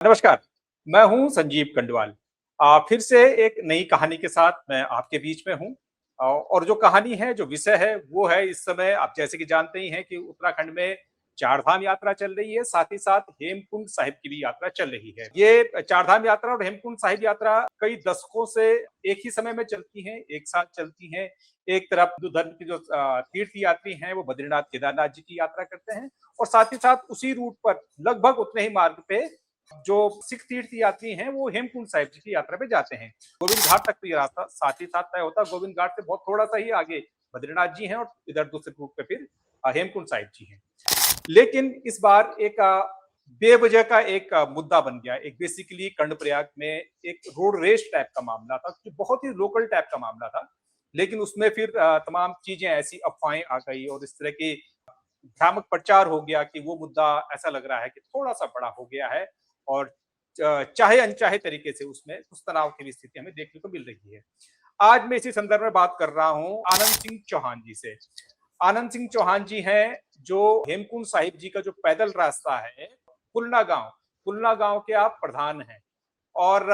नमस्कार, मैं हूं संजीव कंडवाल। फिर से एक नई कहानी के साथ मैं आपके बीच में हूं। और जो कहानी है, जो विषय है, वो है इस समय आप जैसे कि जानते ही हैं कि उत्तराखंड में चार धाम यात्रा चल रही है, साथ ही साथ हेमकुंड साहिब की भी यात्रा चल रही है। ये चार धाम यात्रा और हेमकुंड साहिब यात्रा कई दशकों से एक ही समय में चलती हैं, एक साथ चलती हैं। एक तरफ हिंदू धर्म की जो तीर्थ यात्री हैं, वो बद्रीनाथ, केदारनाथ जी की यात्रा करते हैं और साथ ही साथ उसी रूट पर लगभग उतने ही मार्ग पे जो सिख तीर्थ यात्री हैं वो हेमकुंड साहिब जी की यात्रा पे जाते हैं। गोविंद घाट तक तो ये रास्ता साथ ही साथ तय होता है। गोविंद घाट से बहुत थोड़ा सा ही आगे बद्रीनाथ जी हैं और इधर दूसरे रूट पे फिर हेमकुंड साहिब जी हैं। लेकिन इस बार एक बेवजह का एक मुद्दा बन गया। एक बेसिकली कर्णप्रयाग में एक रोड रेस टाइप का मामला था, जो बहुत ही लोकल टाइप का मामला था। लेकिन उसमें फिर तमाम चीजें ऐसी अफवाहें आ गई और इस तरह की भ्रामक प्रचार हो गया कि वो मुद्दा ऐसा लग रहा है कि थोड़ा सा बड़ा हो गया है और चाहे अनचाहे तरीके से उसमें कुछ तनाव की भी स्थिति हमें देखने को मिल रही है। आज मैं इसी संदर्भ में बात कर रहा हूं आनंद सिंह चौहान जी से। आनंद सिंह चौहान जी हैं जो हेमकुंड साहिब जी का जो पैदल रास्ता है, पुलना गांव के आप प्रधान हैं। और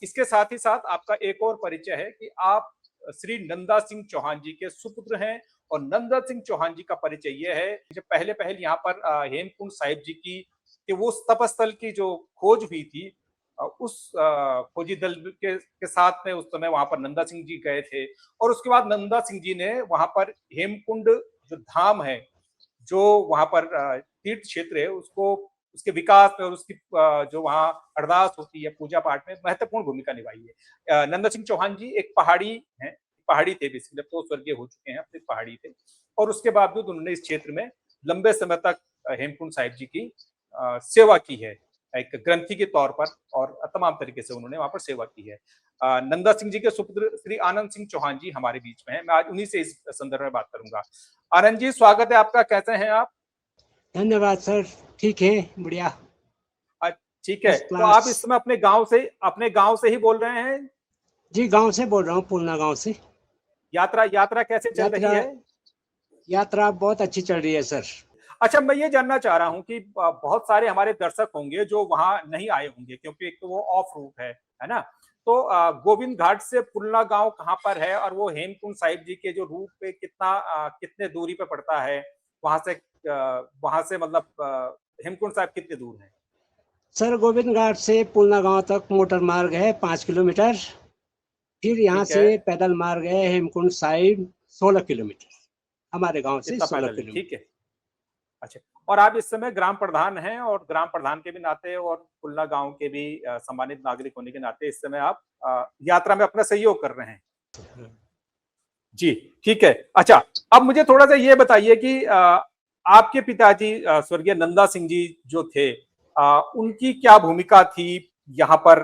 इसके साथ ही साथ आपका एक और परिचय है कि आप श्री नंदा सिंह चौहान जी के सुपुत्र हैं। और नंदा सिंह चौहान जी का परिचय यह है कि जब पहले पहल यहाँ पर हेमकुंड साहिब जी की कि वो तपस्थल की जो खोज हुई थी, उस खोजी दल के साथ में उस समय वहां पर नंदा सिंह जी गए थे। और उसके बाद नंदा सिंह जी ने वहां पर हेमकुंड जो धाम है, जो वहां पर तीर्थ क्षेत्र है, उसको उसके विकास में और उसकी जो वहाँ अरदास होती है, पूजा पाठ में महत्वपूर्ण भूमिका निभाई है। नंदा सिंह चौहान जी एक पहाड़ी थे बेसिकली, अब तो स्वर्गीय हो चुके हैं, अपने पहाड़ी थे। और उसके बावजूद उन्होंने इस क्षेत्र में लंबे समय तक हेमकुंड साहिब जी की सेवा की है, एक ग्रंथी के तौर पर, और तमाम तरीके से उन्होंने वहां पर सेवा की है। नंदा सिंह जी के सुपुत्र श्री आनंद सिंह चौहान जी हमारे बीच में हैं। मैं आज उन्हीं से इस संदर्भ में बात करूंगा। आनंद जी, स्वागत है आपका, कैसे हैं आप? धन्यवाद सर, ठीक है, बढ़िया। ठीक है, तो आप इस समय अपने गांव से ही बोल रहे हैं? जी, गांव से बोल रहा हूँ, पुलना गांव से। यात्रा कैसे चल रही है? यात्रा बहुत अच्छी चल रही है सर। अच्छा, मैं ये जानना चाह रहा हूँ कि बहुत सारे हमारे दर्शक होंगे जो वहां नहीं आए होंगे, क्योंकि एक तो वो ऑफ रूट है ना? तो गोविंद घाट से पुलना गांव कहाँ पर है और वो हेमकुंड साहिब जी के जो रूट पे कितने दूरी पे पड़ता है? वहां से मतलब हेमकुंड साहिब कितने दूर है? सर, गोविंद घाट से पुलना गांव तक मोटर मार्ग है 5 किलोमीटर। फिर यहाँ ठीक है। से पैदल मार्ग है हेमकुंड साहिब 16 किलोमीटर, हमारे गांव से इतना 16 पैदल है, ठीक किलोमीटर है। अच्छा, और आप इस समय ग्राम प्रधान हैं और ग्राम प्रधान के भी नाते और खुलना गांव के भी सम्मानित नागरिक होने के नाते इस समय आप यात्रा में अपना सहयोग कर रहे हैं। जी, ठीक है। अच्छा, अब मुझे थोड़ा सा ये बताइए कि आपके पिताजी स्वर्गीय नंदा सिंह जी जो थे, उनकी क्या भूमिका थी यहाँ पर?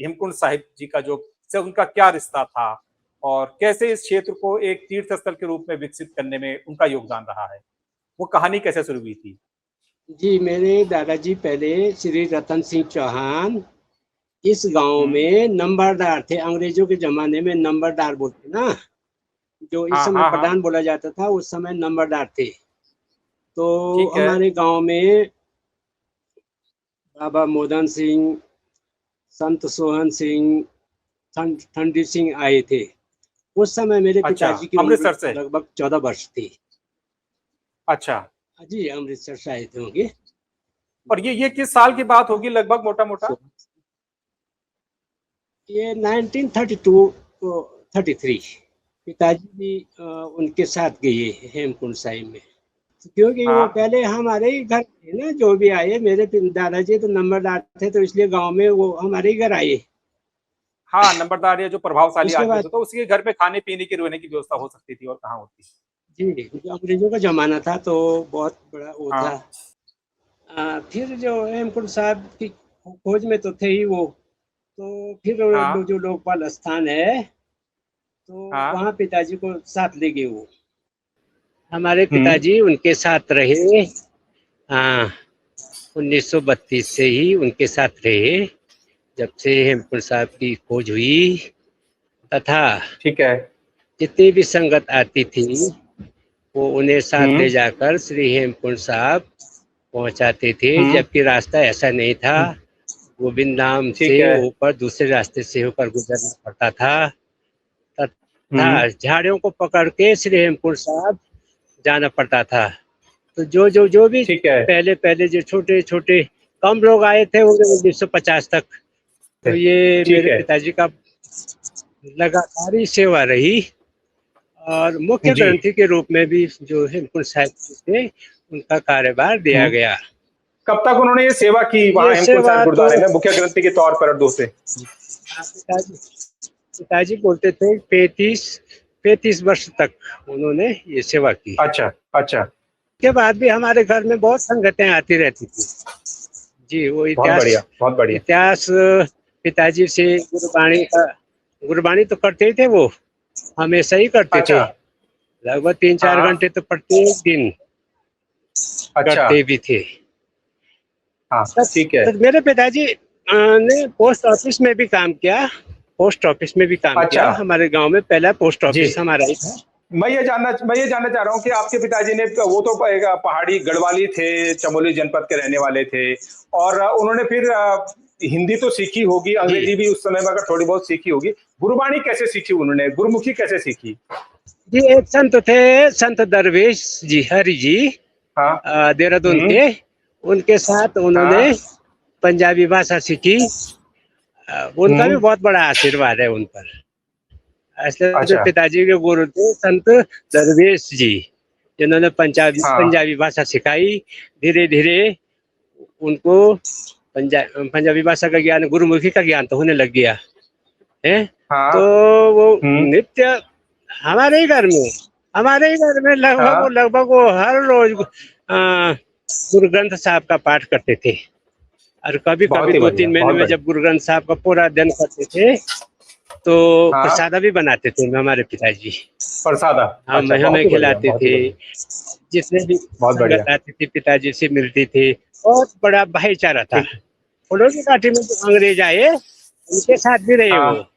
हेमकुंड साहिब जी का जो से उनका क्या रिश्ता था और कैसे इस क्षेत्र को एक तीर्थ स्थल के रूप में विकसित करने में उनका योगदान रहा है? वो कहानी कैसे शुरू हुई थी? जी, मेरे दादाजी पहले श्री रतन सिंह चौहान इस गांव में नंबरदार थे। अंग्रेजों के जमाने में नंबरदार बोलते ना, जो इस हाँ समय हाँ हाँ, प्रधान बोला जाता था, उस समय नंबरदार थे। तो ठीक है। हमारे गांव में बाबा मोदन सिंह, संत सोहन सिंह, ठंडी सिंह आए थे। उस समय मेरे अच्छा, पिताजी की उम्र अमृतसर से? लगभग 14 वर्ष थी। अच्छा, जी, अमृतसर से आए थे होंगे। और ये किस साल की बात होगी लगभग, मोटा मोटा? ये 1932 तो 33। पिताजी भी उनके साथ गए हेमकुंड साहिब में, क्योंकि वो हाँ पहले हमारे ही घर थे ना। जो भी आए, मेरे दादाजी तो नंबरदार थे, तो इसलिए गांव में वो हमारे ही घर आए। हाँ, नंबरदार या जो प्रभावशाली उसके आदमी बाद होता तो उसके घर पे खाने पीने की रहने की व्यवस्था हो सकती थी, और कहाँ होती? जी, जो अंग्रेजों का जमाना था तो बहुत बड़ा वो था। हाँ फिर जो हेमकुंड साहब की खोज में तो थे ही वो। तो फिर हाँ जो लोकपाल स्थान है, तो हाँ। वहाँ पिताजी को साथ ले गए वो। हमारे हम्म। पिताजी उनके साथ रहे। हाँ, 1932 से ही उनके साथ रहे, जब से हेमकुंड साहब की खोज हुई। तथा ठीक है। जितनी भी संगत आती थी, वो उन्हें साथ ले हम्म जाकर श्री हेमकुंड साहब पहुंचाते थे। हम्म जबकि रास्ता ऐसा नहीं था हम्म गोविंद धाम ठीक से है। ऊपर दूसरे रास्ते से होकर गुजरना पड़ता था हम्म। झाड़ियों को पकड़ के श्री हेमकुंड साहब जाना पड़ता था। तो जो भी ठीक है। पहले पहले जो छोटे छोटे कम लोग आए थे वो 1950 तक, तो ये ठीक मेरे है पिताजी का लगातार ही सेवा रही। और मुख्य जी। ग्रंथी के रूप में भी जो हेमकुंड साहिब थे उनका कार्यभार दिया गया। कब तक उन्होंने ये सेवा की ये वहां हेमकुंड साहिब सेवा तो गुरुद्वारे में मुख्य ग्रंथी के तौर पर अरदू से? पिताजी पिताजी बोलते थे 35 वर्ष तक उन्होंने ये सेवा की। अच्छा अच्छा। के बाद भी हमारे घर में बहुत संगतें आती रहती थी जी। वो बहुत इतिहास बढ़िया बहुत बढ़िया। इतिहास पिताजी से गुरबाणी तो करते ही थे, वो हमेशा ही करते थे। अच्छा। लगभग 3-4 हाँ। घंटे तो प्रत्येक दिन अच्छा। करते भी थे। हाँ ठीक है। तो मेरे पिताजी ने पोस्ट ऑफिस में भी काम किया। पोस्ट ऑफिस में भी काम अच्छा किया। हमारे गांव में पहला पोस्ट जी। ऑफिस हमारा ही था। मैं ये जानना चाह रहा हूँ कि आपके पिताजी ने, वो तो एक पहाड़ी गढ़वाली थे, चमोली जनपद के रहने वाले थे, और उन्होंने फिर हिंदी तो सीखी होगी, जी अंग्रेजी भी उस समय में अगर थोड़ी बहुत सीखी होगी। गुरुबाणी कैसे सीखी उन्होंने, गुरुमुखी कैसे सीखी? जी, एक संत थे, संत दरवेश जी हरि जी, देहरादून हम्म। के। उनके साथ उन्होंने हाँ। पंजाबी भाषा सीखी। उनका भी हम्म। बहुत बड़ा आशीर्वाद है उन पर। ऐसे जो अच्छा। पिताजी के गुरु थे संत दरवेश जी, जिन्होंने हाँ। पंजाबी भाषा सिखाई। धीरे धीरे उनको पंजाबी भाषा का ज्ञान, गुरुमुखी का ज्ञान तो होने लग गया है। हाँ। तो वो हम्म। नित्य हमारे ही घर में हाँ। लगभग वो हर रोज गुरु ग्रंथ साहब का पाठ करते थे। और कभी कभी बहुत ही दो बढ़िया तीन महीने बहुत में बढ़िया। जब गुरु ग्रंथ साहब का पूरा अध्ययन करते थे तो हाँ। प्रसादा भी बनाते थे हमारे पिताजी। प्रसादा। हम अच्छा, बहुत हमें ही बढ़िया खिलाते बहुत ही थे। बढ़िया। जितने भी बहुत बढ़िया। संगत आती थी पिताजी से मिलती थी। बहुत बड़ा भाईचारा था। ठीक। फूलों की घाटी में जो अंग्रेज आए उनके साथ भी रहे वो। हाँ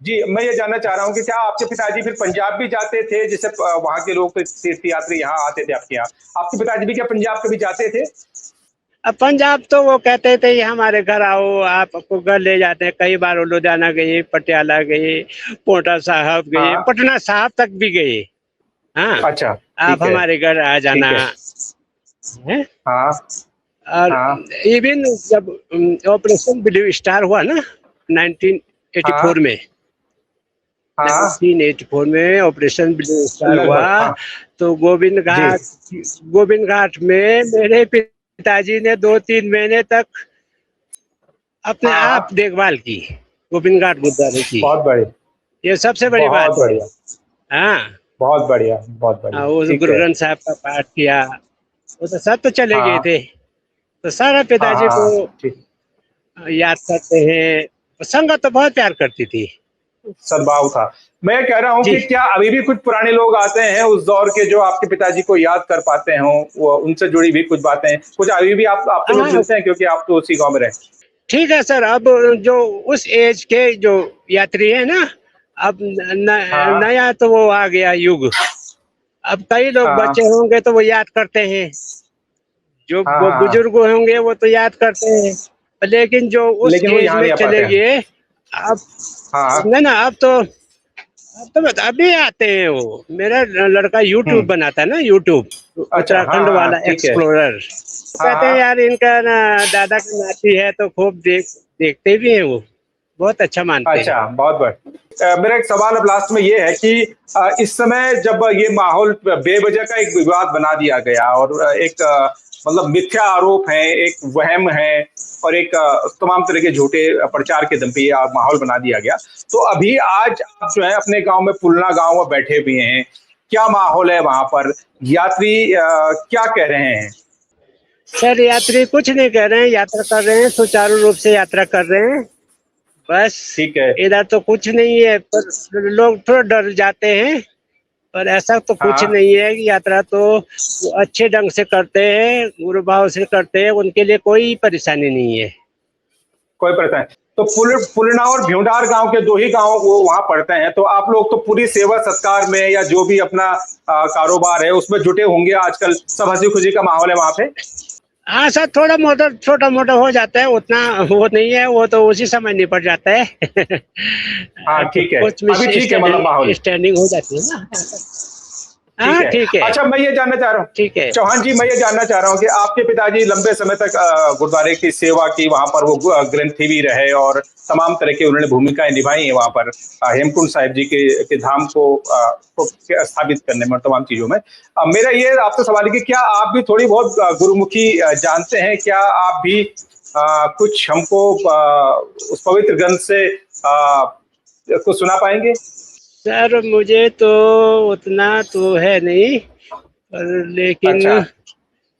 जी, मैं ये जानना चाह रहा हूँ कि क्या आपके पिताजी फिर पंजाब भी जाते थे, जैसे वहां के लोग तीर्थ यात्री यहाँ आते थे आपके यहाँ, आपके पिताजी भी क्या पंजाब कभी जाते थे? अब पंजाब तो वो कहते थे ये हमारे घर आओ, आपको घर ले जाते हैं। कई बार वो लुधियाना गए, पटियाला गए, पोंटा साहब गए, हाँ। पटना साहब तक भी गए। हाँ, अच्छा आप ठीक है। हमारे घर आ जाना ठीक है। है। हाँ। और हाँ। इवन जब ऑपरेशन ब्लू स्टार हुआ ना 1984 हाँ। में, हाँ। 1984 में ऑपरेशन ब्लू स्टार हुआ। लगभग हाँ। तो जी। गोविंद घाट में मेरे पिताजी ने 2-3 महीने तक अपने आप हाँ। देखभाल की, गोविंद घाट गुरुद्वारे की। बहुत बढ़िया ये सबसे बड़ी बात बहुत है। बढ़िया हाँ। बहुत बढ़िया बहुत बढ़िया। वो ठीक गुरु है। ग्रंथ साहब का पाठ किया। वो तो सब तो चले गए हाँ। थे। तो सारा हाँ। पिताजी को हाँ ठीक। याद करते हैं। संगत तो बहुत प्यार करती थी सद्भाव था। मैं कह रहा हूँ जी। कि क्या अभी भी कुछ पुराने लोग आते हैं उस दौर के जो आपके पिताजी को याद कर पाते हों, वो उनसे जुड़ी भी कुछ बातें कुछ अभी भी आप आपके लोग हाँ मिलते हैं, क्योंकि आप तो उसी गांव में रहे? ठीक है सर। अब जो उस एज के जो यात्री है ना, अब हाँ। नया तो वो आ गया युग। अब कई लोग हाँ। बच्चे होंगे तो वो याद करते हैं, जो हाँ। वो हाँ। बुजुर्ग होंगे वो तो याद करते हैं। लेकिन जो उस लेकिन वो एज यहाँ में नहीं आ पाते चले हैं। गए अब, हाँ। नहीं ना, अब तो अभी आते हैं। वो मेरा लड़का यूट्यूब हम्म। बनाता है ना, यूट्यूब अच्छा। हाँ उत्तराखंड हाँ वाला ठीक है। एक्सप्लोरर। हाँ। कहते हैं हाँ। यार इनका ना दादा की नाती है तो खूब देखते भी हैं वो, बहुत अच्छा मानते हैं। अच्छा बहुत बढ़िया। मेरा एक सवाल अब लास्ट में ये है कि इस समय जब ये माहौल बेवजह का एक विवाद बना दिया गया और एक मतलब मिथ्या आरोप है, एक वहम है, और एक तमाम तरह के झूठे प्रचार के दम पे ये माहौल बना दिया गया, तो अभी आज आप जो है अपने गांव में, पुलना गांव में बैठे हुए हैं, क्या माहौल है वहां पर? यात्री क्या कह रहे हैं? सर यात्री कुछ नहीं कह रहे हैं, यात्रा कर रहे हैं, सुचारू रूप से यात्रा कर रहे हैं। बस ठीक है। इधर तो कुछ नहीं है, पर लोग थोड़ा डर जाते हैं। पर ऐसा तो कुछ हाँ। नहीं है कि यात्रा तो वो अच्छे ढंग से करते हैं, गुरु भाव से करते हैं, उनके लिए कोई परेशानी नहीं है। कोई परेशानी? तो पुलना और भ्यूंडार गांव के दो ही गांव वो वहां पड़ते हैं, तो आप लोग तो पूरी सेवा सत्कार में या जो भी अपना कारोबार है उसमें जुटे होंगे आजकल, सब हंसी खुशी का माहौल है वहां पे? हाँ सर, थोड़ा मोटा छोटा मोटा हो जाता है, उतना वो नहीं है, वो तो उसी समय निपट जाता है। हाँ ठीक है, कुछ में अभी ठीक है, मतलब माहौल स्टैंडिंग हो जाती है ना। ठीक हाँ है। ठीक है। अच्छा, मैं ये जानना चाह रहा हूँ ठीक है। चौहान जी, मैं ये जानना चाह रहा हूँ कि आपके पिताजी लंबे समय तक गुरुद्वारे की सेवा की, वहां पर वो ग्रंथी भी रहे और तमाम तरह की उन्होंने भूमिकाएं निभाई हैं वहां पर हेमकुंड साहिब जी के धाम को स्थापित करने में और तमाम चीजों में। मेरा ये आपसे सवाल है कि क्या आप भी थोड़ी बहुत गुरुमुखी जानते हैं? क्या आप भी कुछ हमको उस पवित्र ग्रंथ से कुछ सुना पाएंगे? सर मुझे तो उतना तो है नहीं, पर लेकिन अच्छा,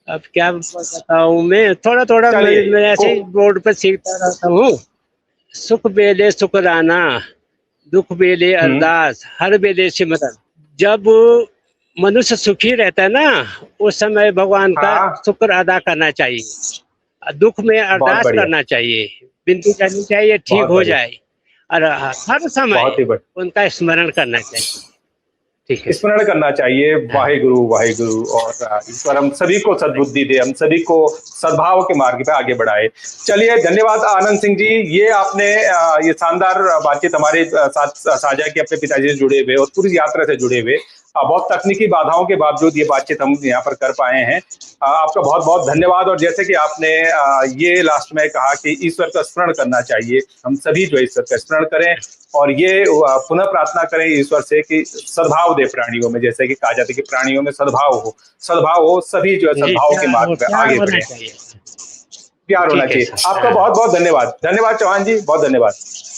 अब क्या बताऊं, मैं थोड़ा थोड़ा चलिए मैं ऐसे ही बोर्ड पर सीखता रहता हूँ। सुख बेले शुक्राना, दुख बेले हम्म। अरदास, हर बेले सिमरन। जब मनुष्य सुखी रहता है ना, उस समय भगवान का हाँ, शुक्र अदा करना चाहिए, दुख में बहुत अरदास बढ़िया, करना चाहिए, विनती करनी चाहिए ठीक बहुत हो बढ़िया, जाए, और हर समय बहुत ही बढ़िया। उनका स्मरण करना चाहिए। ठीक है सर। स्मरण करना चाहिए, हाँ वाहिगुरु वाहिगुरु। और ईश्वर हम सभी को सद्बुद्धि दे, हम सभी को सद्भाव के मार्ग पे आगे बढ़ाए। चलिए, धन्यवाद आनंद सिंह जी, ये आपने ये शानदार बातचीत हमारे साथ साझा की, अपने पिताजी से जुड़े हुए और पूरी यात्रा से जुड़े हुए। बहुत तकनीकी बाधाओं के बावजूद ये बातचीत हम यहाँ पर कर पाए हैं। आपका बहुत बहुत धन्यवाद। और जैसे कि आपने ये लास्ट में कहा कि ईश्वर का स्मरण करना चाहिए, हम सभी जो ईश्वर का स्मरण करें और ये पुनः प्रार्थना करें ईश्वर से कि सद्भाव दे प्राणियों में, जैसे कि कहा जाता है कि प्राणियों में सद्भाव हो, सद्भाव हो, सभी जो है जी, सद्भाव के मार्ग में प्यार आगे होना बढ़े। चाहिए। प्यार होना ठीक है चाहिए। सर। आपका हाँ। बहुत बहुत धन्यवाद। धन्यवाद चौहान जी, बहुत धन्यवाद।